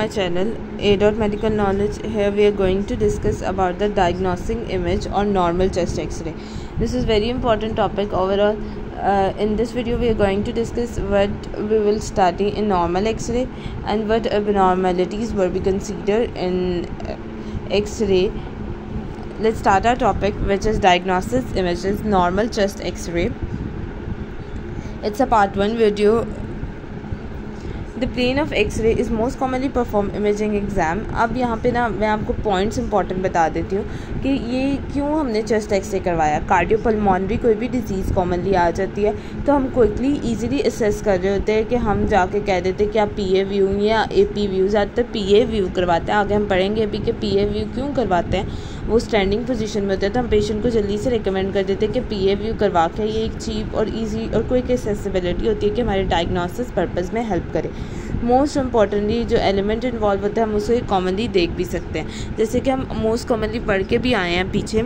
My channel A.Medical Knowledge. Here we are going to discuss about the diagnostic image or normal chest X-ray. This is very important topic overall. In this video we are going to discuss what we will study in normal X-ray and what abnormalities were we considered in X-ray. Let's start our topic, which is diagnostic images normal chest X-ray. It's a part 1 video. The plane of X-ray is most commonly performed imaging exam. अब यहाँ पे ना मैं आपको points important बता देती हूँ कि ये क्यों हमने चेस्ट एक्सरे करवाया। कार्डियोपल्मोनरी कोई भी डिजीज़ कॉमनली आ जाती है तो हम क्विकली इजीली असेस कर रहे होते हैं कि हम जाके कह देते हैं कि आप PA व्यू या AP व्यू, ज़्यादातर PA व्यू करवाते हैं। आगे हम पढ़ेंगे अभी कि PA व्यू क्यों करवाते हैं। वो स्टैंडिंग पोजीशन में होता है तो हम पेशेंट को जल्दी से रिकमेंड कर देते हैं कि PA व्यू करवा के ये एक चीप और इजी और क्विक एक्सेसिबिलिटी होती है कि हमारे डायग्नोसिस पर्पज़ में हेल्प करे। मोस्ट इम्पॉर्टेंटली जो एलिमेंट इन्वॉल्व होता है हम उसे कॉमनली देख भी सकते हैं, जैसे कि हम मोस्ट कॉमनली पढ़ के भी आए हैं पीछे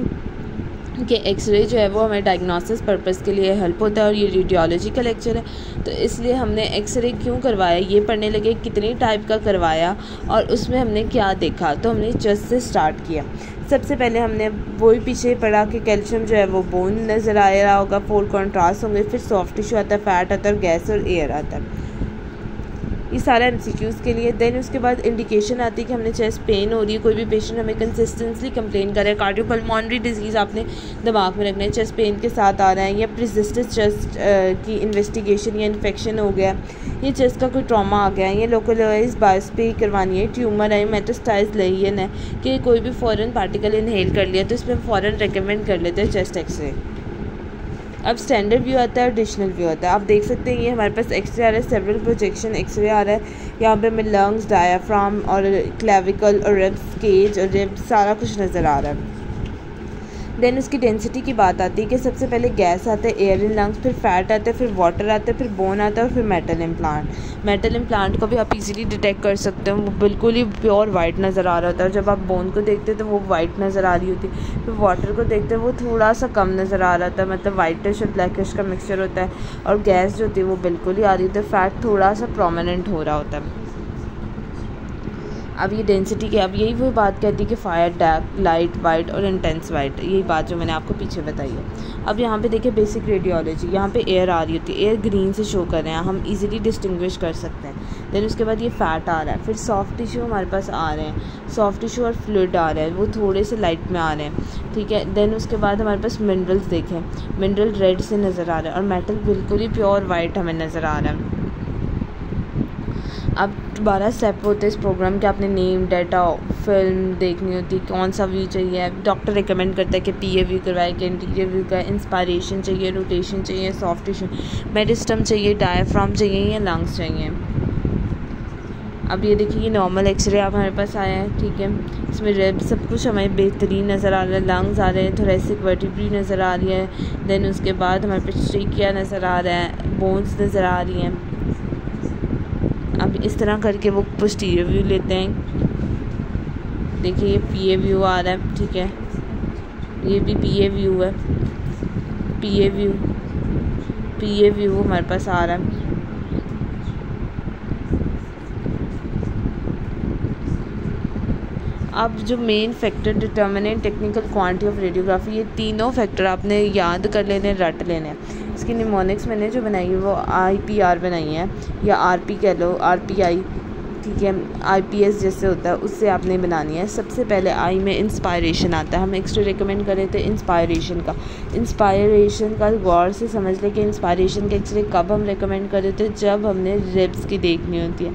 कि एक्सरे जो है वो हमें डायग्नोसिस पर्पज़ के लिए हेल्प होता है और ये रेडियोलॉजी का लेक्चर है तो इसलिए हमने एक्सरे क्यों करवाया ये पढ़ने लगे, कितने टाइप का करवाया और उसमें हमने क्या देखा। तो हमने चेस्ट से स्टार्ट किया। सबसे पहले हमने वही पीछे पढ़ा कि कैल्शियम जो है वो बोन नज़र आ रहा होगा, 4 कॉन्ट्रास्ट होंगे, फिर सॉफ्ट टिश्यू आता है, फैट आता है, गैस और एयर आता है। ये सारा MCQs के लिए। देन उसके बाद इंडिकेशन आती है कि हमने चेस्ट पेन हो रही है, कोई भी पेशेंट हमें कंसिस्टेंटली कंप्लेन कर रहा है, कार्डियोपल्मोनरी डिजीज़ आपने दिमाग में रखना है, चेस्ट पेन के साथ आ रहा है या प्रिजिस्टेड चेस्ट की इन्वेस्टिगेशन या इन्फेक्शन हो गया, ये चेस्ट का कोई ट्रॉमा आ गया है, ये लोकलाइज बायोप्सी करवानी है, ट्यूमर है, मेटास्टाइज लेजन है कि कोई भी फॉरेन पार्टिकल इनहेल कर लिया तो इसमें फ़ौरन रिकमेंड कर लेते हैं चेस्ट एक्सरे। अब स्टैंडर्ड व्यू आता है और एडिशनल व्यू आता है। आप देख सकते हैं ये हमारे पास एक्सरे आ रहा है, सेवरल प्रोजेक्शन एक्सरे आ रहा है। यहाँ पे हमें लंग्स, डायाफ्राम और क्लेविकल और रिब्स, केज और रिब्स सारा कुछ नज़र आ रहा है। देन उसकी डेंसिटी की बात आती है कि सबसे पहले गैस आता है, एयर इन लंग्स, फिर फैट आता है, फिर वाटर आता है, फिर बोन आता है और फिर मेटल इम्प्लांट। मेटल इम्प्लांट को भी आप इजीली डिटेक्ट कर सकते हो, वो बिल्कुल ही प्योर वाइट नज़र आ रहा होता है। जब आप बोन को देखते हैं तो वो वाइट नज़र आ रही होती है, फिर वाटर को देखते हैं वो थोड़ा सा कम नज़र आ रहा होता है, मतलब वाइटिश और ब्लैकिश का मिक्सचर होता है, और गैस जो होती है वो बिल्कुल ही आ रही होती है, फैट थोड़ा सा प्रोमिनेंट हो रहा होता है। अब ये डेंसिटी की अब यही वो बात कहती है कि फायर, डार्क, लाइट, वाइट और इंटेंस वाइट, यही बात जो मैंने आपको पीछे बताई है। अब यहाँ पे देखिए बेसिक रेडियोलॉजी, यहाँ पे एयर आ रही होती है, एयर ग्रीन से शो कर रहे हैं, हम इजीली डिस्टिंग्विश कर सकते हैं। देन उसके बाद ये फैट आ रहा है, फिर सॉफ्ट टिश्यू हमारे पास आ रहे हैं, सॉफ्ट टिश्यू और फ्लूइड आ रहे हैं, वो थोड़े से लाइट में आ रहे हैं, ठीक है। देन उसके बाद हमारे पास मिनरल्स देखें, मिनरल रेड से नज़र आ रहा है और मेटल बिल्कुल ही प्योर वाइट हमें नज़र आ रहा है। अब 12 स्टेप होते हैं इस प्रोग्राम के, आपने नेम, डाटा, फिल्म देखनी होती है, कौन सा व्यू चाहिए, डॉक्टर रिकमेंड करता है कि PA व्यू करवाए कि इंटीरियर व्यू का, इंस्पायरेशन चाहिए, रोटेशन चाहिए, सॉफ्ट टिश्यू, मेडिस्टम चाहिए, डायफ्राम चाहिए या लंग्स चाहिए। अब ये देखिए ये नॉर्मल एक्सरे आप हमारे पास आया है, ठीक है। इसमें रेब सब कुछ हमें बेहतरीन नज़र आ रहा है, लंग्स आ रहे हैं, थोरेसिक वर्टिब्री नज़र आ रही है। देन उसके बाद हमारे पास ट्रेकिया नज़र आ रहा है, बोन्स नज़र आ रही हैं। अब इस तरह करके वो पोस्टीरियर व्यू लेते हैं, देखिए ये PA व्यू आ रहा है, ठीक है, ये भी PA व्यू है, PA व्यू हमारे पास आ रहा है। अब जो main factor determinant technical quantity of radiography, ये तीनों फैक्टर आपने याद कर लेने, रट लेने हैं। इसकी निमोनिक्स मैंने जो बनाई है वो IPR बनाई है या RP कह लो, RPI, ठीक है, IPS जैसे होता है उससे आपने बनानी है। सबसे पहले आई में इंस्पायरेशन आता है, हम एक्सरे रिकमेंड कर रहे थे इंस्पायरेशन का गौर से समझ लें कि इंस्पायरेशन का एक्सरे कब हम रिकमेंड कर रहे थे, जब हमने रिब्स की देखनी होती है।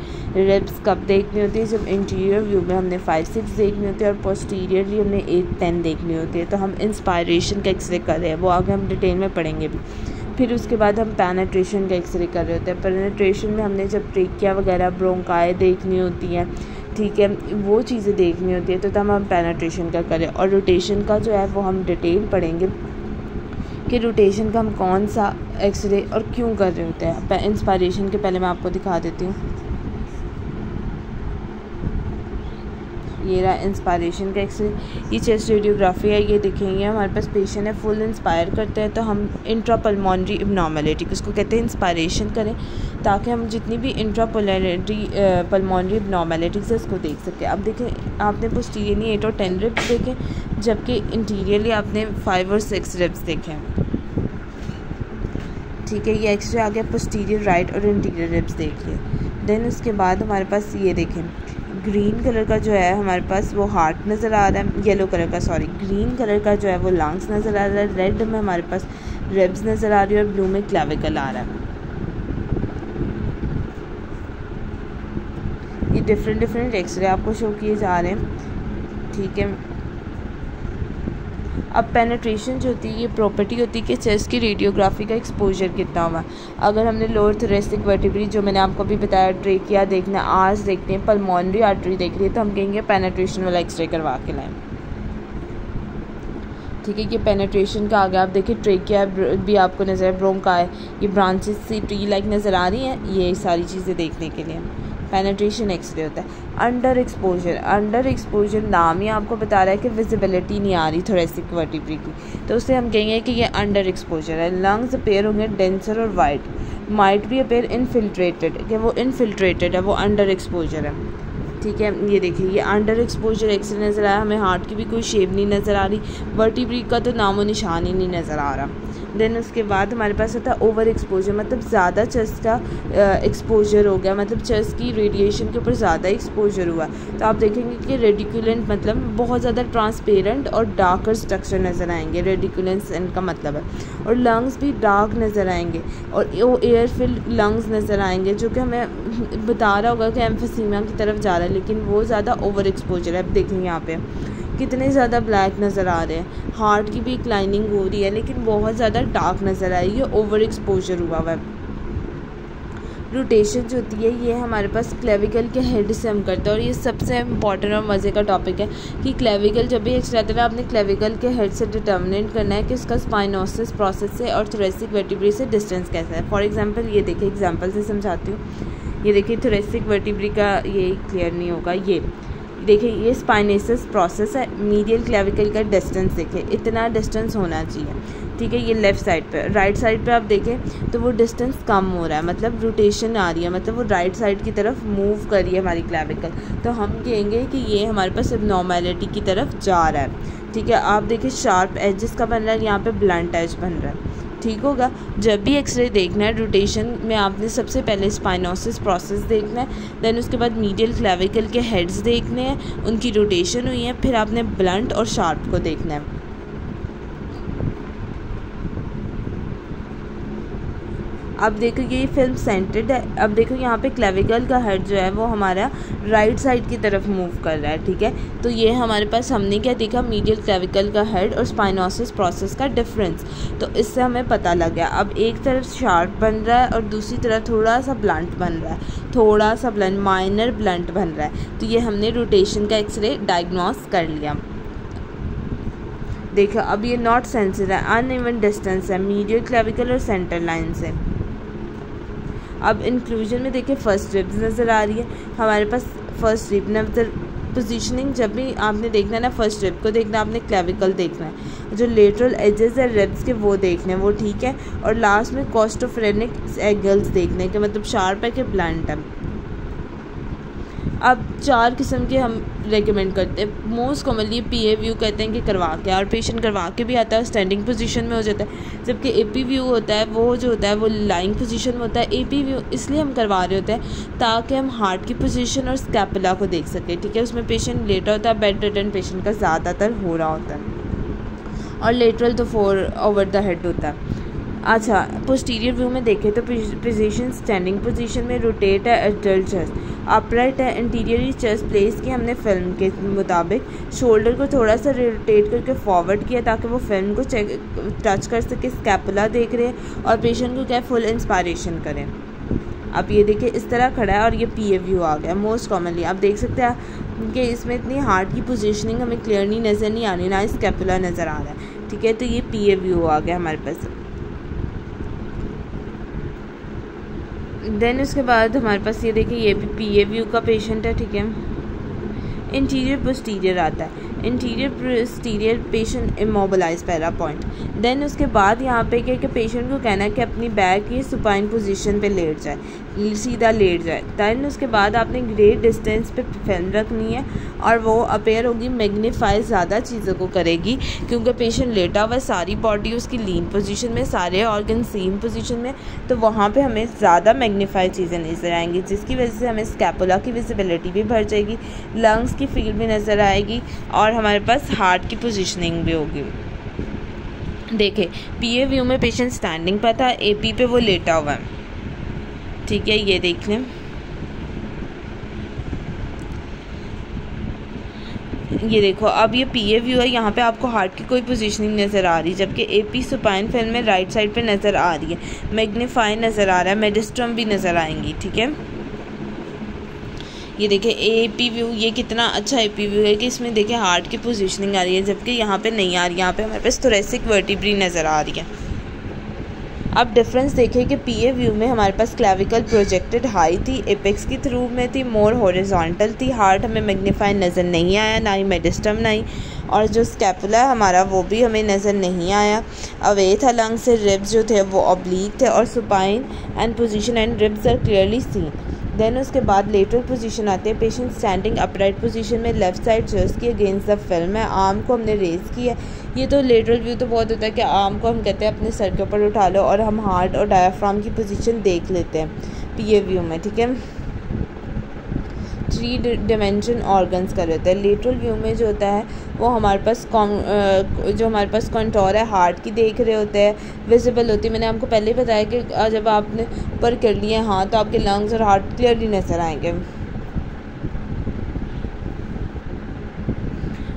रिब्स कब देखनी होती है, जब इंटीरियर व्यू में हमने 5-6 देखनी होती है और पोस्टीरियरली हमने 8-10 देखनी होती है, तो हम इंस्पायरेशन का एक्सरे कर रहे हैं, वो आगे हम डिटेल में पढ़ेंगे भी। फिर उसके बाद हम पेनिट्रेशन का एक्सरे कर रहे होते हैं। पेनिट्रेशन में हमने जब ट्रेकिया वगैरह, ब्रोंकाई देखनी होती है, ठीक है, वो चीज़ें देखनी होती है तो तब हम पेनिट्रेशन का करें। और रोटेशन का जो है वो हम डिटेल पढ़ेंगे कि रोटेशन का हम कौन सा एक्सरे और क्यों कर रहे होते हैं। इंस्पायरेशन के पहले मैं आपको दिखा देती हूँ। ये रहा इंस्पायरेशन का एक्सरे। ये चेस्ट रेडियोग्राफी है, ये देखेंगे हमारे पास पेशेंट है फुल इंस्पायर करते हैं तो हम इंट्रापल्मोनरी एब्नॉर्मलिटी उसको कहते हैं इंस्पायरेशन करें, ताकि हम जितनी भी पल्मोनरी एब्नॉर्मलिटीज़ है उसको देख सकें। अब देखें आपने पोस्टीरियरली 8 और 10 रिब्स देखे, जबकि इंटीरियरली आपने 5 और 6 रिब्स देखे। ठीक है, ये एक्सरे आ गया पोस्टीरियर राइट और इंटीरियर रिब्स देख लिए। देन उसके बाद हमारे पास ये देखें ग्रीन कलर का जो है हमारे पास वो हार्ट नज़र आ रहा है, येलो कलर का सॉरी ग्रीन कलर का जो है वो लंग्स नज़र आ रहा है, रेड में हमारे पास रिब्स नज़र आ रही है और ब्लू में क्लेविकल आ रहा है। ये डिफरेंट एक्सरे आपको शो किए जा रहे हैं। ठीक है, अब पेनिट्रेशन जो होती है ये प्रॉपर्टी होती है कि चेस्ट की रेडियोग्राफी का एक्सपोजर कितना हुआ। अगर हमने लोअर थोरेसिक वर्टिब्री जो मैंने आपको अभी बताया ट्रेकिया देखना है, आर्स देखते हैं, पल्मोनरी आर्टरी देख रही है, तो हम कहेंगे पेनिट्रेशन वाला एक्सरे करवा के लाएं। ठीक है, ये पेनिट्रेशन का आ गया। आप देखिए ट्रेकिया भी आपको नज़र है, ब्रोंकाई, ये ब्रांचेस सी ट्री लाइक नज़र आ रही हैं, ये सारी चीज़ें देखने के लिए पेनिट्रेशन एक्सरे होता है। अंडर एक्सपोजर नाम ही आपको बता रहा है कि विजिबिलिटी नहीं आ रही थोरेसिक वर्टिब्री की, तो उससे हम कहेंगे कि ये अंडर एक्सपोजर है। लंग्स अपेयर होंगे डेंसर और वाइट, माइट भी अपेयर इनफिल्ट्रेटेड, कि वो इनफिल्ट्रेटेड है, वो अंडर एक्सपोजर है। ठीक है, ये देखिए ये अंडर एक्सपोजर एक्सरे नज़र आया, हमें हार्ट की भी कोई शेप नहीं नज़र आ रही, वर्टिब्री का तो नामो निशान ही नहीं नज़र आ रहा। देन उसके बाद हमारे पास होता है ओवर एक्सपोजर, मतलब ज़्यादा चेस्ट का एक्सपोजर हो गया, मतलब चेस्ट की रेडिएशन के ऊपर ज़्यादा एक्सपोजर हुआ। तो आप देखेंगे कि रेडिकुलेंट मतलब बहुत ज़्यादा ट्रांसपेरेंट और डार्कर स्ट्रक्चर नज़र आएंगे, रेडिकुलेंस इनका मतलब है। और लंग्स भी डार्क नज़र आएंगे और एयर फिल्ड लंग्स नज़र आएंगे, जो कि हमें बता रहा होगा कि एम्फीसीमा की तरफ जा रहा है, लेकिन वो ज़्यादा ओवर एक्सपोजर है। अब देखेंगे यहाँ पे कितने ज़्यादा ब्लैक नज़र आ रहे हैं, हार्ट की भी क्लाइनिंग हो रही है लेकिन बहुत ज़्यादा डार्क नज़र आ रही है, ओवर एक्सपोजर हुआ हुआ है। रोटेशन जो होती है ये हमारे पास क्लेविकल के हेड से हम करते हैं, और ये सबसे इम्पॉर्टेंट और मज़े का टॉपिक है कि क्लेविकल जब भी एक्सरे आता है आपने क्लेविकल के हेड से डिटर्मिनेट करना है कि उसका स्पाइनोसिस प्रोसेस से और थोरेसिक वर्टिब्री से डिस्टेंस कैसा है। फॉर एग्जांपल ये देखिए, एग्जांपल से समझाती हूँ। ये देखिए थोरेसिक वर्टिब्री का, ये क्लियर नहीं होगा, ये देखिए ये स्पाइनेसिस प्रोसेस है, मीडियल क्लेविकल का डिस्टेंस देखिए इतना डिस्टेंस होना चाहिए। ठीक है, ये लेफ़्ट साइड पे, राइट साइड पे आप देखें तो वो डिस्टेंस कम हो रहा है, मतलब रोटेशन आ रही है, मतलब वो राइट साइड की तरफ मूव कर रही है हमारी क्लेविकल, तो हम कहेंगे कि ये हमारे पास एब्नॉर्मैलिटी की तरफ जा रहा है। ठीक है, आप देखिए शार्प एजेस का बन रहा है, यहाँ पे ब्लंट एज बन रहा है। ठीक होगा, जब भी एक्सरे देखना है रोटेशन में आपने सबसे पहले स्पाइनोसिस प्रोसेस देखना है, देन उसके बाद मीडियल क्लेविकल के हेड्स देखने हैं, उनकी रोटेशन हुई है, फिर आपने ब्लंट और शार्प को देखना है। अब देखो ये फिल्म सेंटर्ड है। अब देखो यहाँ पे क्लेविकल का हेड जो है वो हमारा राइट साइड की तरफ मूव कर रहा है। ठीक है, तो ये हमारे पास हमने क्या देखा, मीडियल क्लेविकल का हेड और स्पाइनोसिस प्रोसेस का डिफरेंस, तो इससे हमें पता लग गया। अब एक तरफ शार्प बन रहा है और दूसरी तरफ थोड़ा सा ब्लंट बन रहा है, थोड़ा सा ब्लंट, माइनर ब्लंट बन रहा है, तो ये हमने रोटेशन का एक्सरे डायग्नोस कर लिया। देखो अब ये नॉट सेंसर है, अनइवन डिस्टेंस है मीडियल क्लेविकल और सेंटर लाइन से। अब इंक्लूजन में देखिए फर्स्ट रिब्स नज़र आ रही है हमारे पास, फर्स्ट रिब नज़र पोजीशनिंग जब भी आपने देखना है ना, फर्स्ट रिब को देखना है, आपने क्लेविकल देखना है, जो लेटरल एजेस है रिब्स के वो देखने हैं, वो ठीक है, और लास्ट में कोस्टोफ्रेनिक एंगल्स देखने के, मतलब शार्प है कि ब्लंट है। अब 4 किस्म के हम रेकमेंड करते हैं, मोस्ट कॉमनली पीए व्यू कहते हैं कि करवा के, और पेशेंट करवा के भी आता है, स्टैंडिंग पोजीशन में हो जाता है, जबकि एपी व्यू होता है वो जो होता है वो लाइंग पोजीशन में होता है। एपी व्यू इसलिए हम करवा रहे होते हैं ताकि हम हार्ट की पोजीशन और स्कैपुला को देख सकें। ठीक है, उसमें पेशेंट लेटा होता है, बेड रिडन पेशेंट का ज़्यादातर हो रहा होता है, और लेटरल तो 4 ओवर द हेड होता है। अच्छा, पोस्टीरियर व्यू में देखें तो पोजीशन स्टैंडिंग पोजीशन में रोटेट है, एडल्ट चेस्ट अपराइट है, इंटीरियरी चेस्ट प्लेस की हमने फिल्म के मुताबिक, शोल्डर को थोड़ा सा रोटेट करके फॉरवर्ड किया ताकि वो फिल्म को टच कर सके, स्कैपुला देख रहे हैं और पेशेंट को क्या फुल इंस्पायरेशन करें। अब ये देखिए इस तरह खड़ा है और ये पीए व्यू आ गया। मोस्ट कॉमनली आप देख सकते हैं कि इसमें इतनी हार्ट की पोजीशनिंग हमें क्लियरली नज़र नहीं आ रही, ना स्कैपुला नज़र आ रहा है। ठीक है, तो ये पीए व्यू आ गया हमारे पास। देन उसके बाद हमारे पास ये देखिए ये भी पीए व्यू का पेशेंट है। ठीक है, इंटीरियर पोस्टीरियर आता है। इंटीरियर पोस्टीरियर पेशेंट इमोबिलाइज, पहला पॉइंट। देन उसके बाद यहाँ पे क्या कि पेशेंट को कहना है कि अपनी बैक की सुपाइन पोजीशन पे लेट जाए, सीधा लेट जाए। दैन उसके बाद आपने ग्रेट डिस्टेंस पे फिल्म रखनी है और वो अपेयर होगी, मैग्नीफाई ज़्यादा चीज़ों को करेगी क्योंकि पेशेंट लेटा हुआ है, सारी बॉडी उसकी लीन पोजीशन में, सारे ऑर्गन सेम पोजीशन में, तो वहाँ पे हमें ज़्यादा मैग्नीफाई चीज़ें नज़र आएंगी, जिसकी वजह से हमें स्कैपुला की विजिबिलिटी भी बढ़ जाएगी, लंग्स की फील्ड भी नज़र आएगी और हमारे पास हार्ट की पोजीशनिंग भी होगी। देखें, पीए व्यू में पेशेंट स्टैंडिंग पर था, एपी पे वो लेटा हुआ है, ठीक है, ये देख लें। ये देखो, अब ये पीए व्यू है, यहाँ पे आपको हार्ट की कोई पोजीशनिंग नज़र आ रही है, जबकि एपी सुपाइन फिल्म में राइट साइड पे नज़र आ रही है, मैग्नीफाई नज़र आ रहा है, मेडिस्ट्रम भी नज़र आएंगी, ठीक है। ये देखिए एपी व्यू, ये कितना अच्छा एपी व्यू है कि इसमें देखिए हार्ट की पोजीशनिंग आ रही है, जबकि यहाँ पे नहीं आ रही, यहाँ पे हमारे पास थोरेसिक वर्टिब्री नज़र आ रही है। अब डिफरेंस देखें कि पीए व्यू में हमारे पास क्लैविकल प्रोजेक्टेड हाई थी, एपेक्स की थ्रू में थी, मोर हॉरिजॉन्टल थी, हार्ट हमें मैग्नीफाई नज़र नहीं आया, ना ही मेडिस्टम नहीं, और जो स्कैपुला है हमारा वो भी हमें नज़र नहीं आया। अवे था लंग से, रिब्स जो थे वो ऑब्लिक थे और supine and position and ribs are clearly seen. Then उसके बाद लेटरल पोजीशन आते हैं, पेशेंट स्टैंडिंग अपराइट पोजीशन में, लेफ्ट साइड चेस्ट की अगेंस्ट द फिल्म है, आर्म को हमने रेज किया। ये तो लेटरल व्यू तो बहुत होता है कि आर्म को हम कहते हैं अपने सर के ऊपर उठा लो और हम हार्ट और डायाफ्राम की पोजीशन देख लेते हैं पीए व्यू में, ठीक है। 3 डिमेंशन ऑर्गन्स कर होते हैं। लेटरल व्यू में जो होता है वो हमारे पास जो हमारे पास कंटोर है हार्ट की देख रहे होते हैं, विजिबल होती है। मैंने आपको पहले ही बताया कि जब आपने ऊपर कर लिए हाँ तो आपके लंग्स और हार्ट क्लियरली नज़र आएंगे।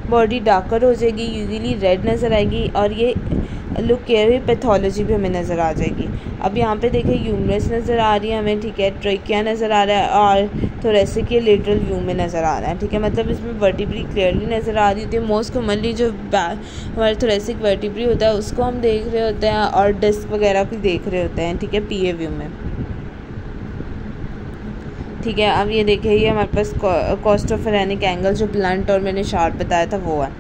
बॉडी डार्कर हो जाएगी, यूजुअली रेड नज़र आएगी और ये लुक केयर पैथोलॉजी भी हमें नज़र आ जाएगी। अब यहाँ पे देखें ह्यूमरस नज़र आ रही है हमें, ठीक है, ट्रेकिया नज़र आ रहा है और थोरेसिक के लेटरल व्यू में नज़र आ रहा है, ठीक है। मतलब इसमें वर्टिब्री क्लियरली नज़र आ रही होती है। मोस्ट कॉमनली जो हमारे थोरेसिक वर्टिब्री होता है उसको हम देख रहे होते हैं और डिस्क वगैरह भी देख रहे होते हैं, ठीक है, पीए व्यू में, ठीक है। अब ये देखिए ये हमारे पास कोस्टोफेरेनिक एंगल जो ब्लंट और मैंने शार्प बताया था वो है।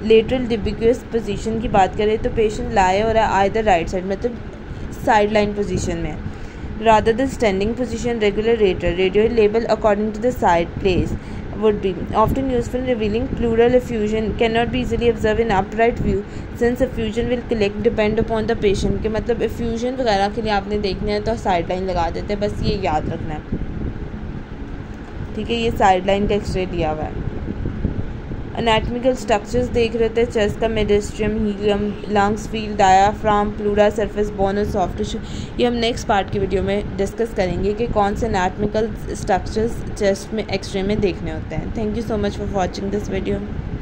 लेटरल डिबिक्यूअस पोजीशन की बात करें तो पेशेंट लाए हो रहा है आइदर राइट साइड, मतलब साइड लाइन पोजीशन में, rather the standing position regular radio label according to the side place would be often useful in revealing pleural effusion, cannot be easily observed in upright view since effusion will collect depend upon the patient। के मतलब effusion वगैरह के लिए आपने देखना है तो side line लगा देते हैं, बस ये याद रखना है, ठीक है। ये साइड लाइन का एक्सरे दिया हुआ है। एनाटॉमिकल स्ट्रक्चर्स देख रहे थे, चेस्ट का mediastinum, hilum, lungs field, diaphragm, pleura, surface bone और सॉफ्ट टिश्यू। ये हम नेक्स्ट पार्ट की वीडियो में डिस्कस करेंगे कि कौन से एनाटॉमिकल स्ट्रक्चर्स चेस्ट में एक्सरे में देखने होते हैं। Thank you so much for watching this video.